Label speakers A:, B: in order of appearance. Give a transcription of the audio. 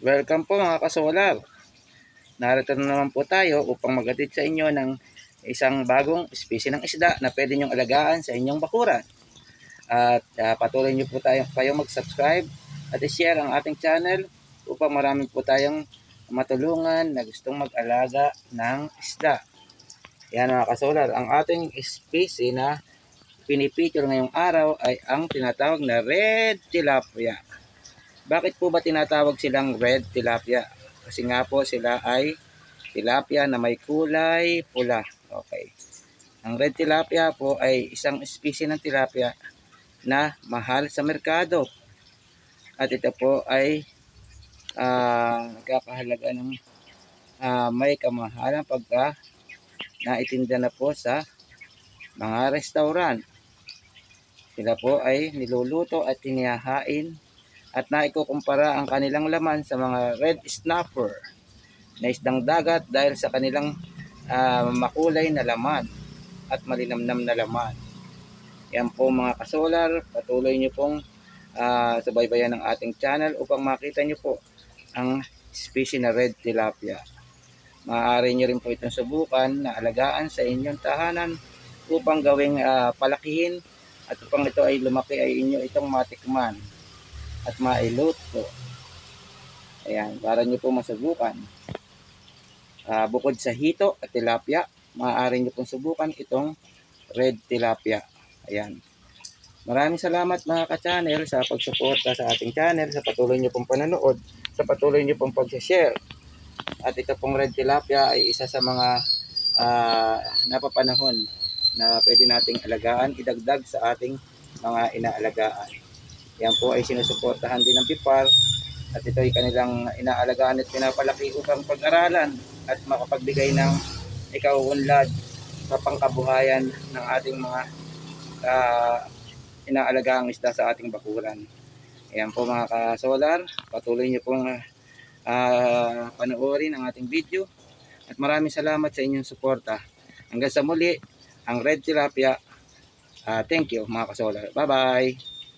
A: Welcome po mga kasolar. Narito na naman po tayo upang maghatid sa inyo ng isang bagong species ng isda na pwede nyong alagaan sa inyong bakuran. At patuloy nyo po kayong mag-subscribe at i-share ang ating channel upang marami po tayong matulungan na gustong mag-alaga ng isda. Yan mga kasolar, ang ating species na pinipicture ngayong araw ay ang tinatawag na red tilapia. Bakit po ba tinatawag silang red tilapia? Kasi nga po sila ay tilapia na may kulay pula. Okay. Ang red tilapia po ay isang species ng tilapia na mahal sa merkado. At ito po ay nagkakahalaga ng may kamahalan pagka naitinda na po sa mga restaurant. Sila po ay niluluto at inihahain at naikukumpara ang kanilang laman sa mga red snapper na isdang dagat dahil sa kanilang makulay na laman at malinamnam na laman. Yan po mga kasolar, patuloy nyo pong subaybayan ng ating channel upang makita nyo po ang species na red tilapia. Maaari nyo rin po itong subukan na alagaan sa inyong tahanan upang gawing palakihin at upang ito ay lumaki ay inyo itong matikman at mailuto. Ayan, para nyo po masubukan. Bukod sa hito at tilapia, maaari nyo pong subukan itong red tilapia. Ayan. Maraming salamat mga ka-channel sa pagsuporta sa ating channel, sa patuloy nyo pong panonood, sa patuloy nyo pong pag-share. At ito pong red tilapia ay isa sa mga napapanahon na pwede nating alagaan, idagdag sa ating mga inaalagaan. Yan po ay sinusuportahan din ng BIPAR at ito ay kanilang inaalagaan at pinapalaki upang pag-aralan at makapagbigay ng ikauunlad sa pangkabuhayan ng ating mga inaalagaang isda sa ating bakuran. Ayan po mga ka-solar, patuloy nyo pong panoorin ang ating video at maraming salamat sa inyong suporta. Hanggang sa muli, ang red tilapia. Thank you mga ka-solar. Bye bye!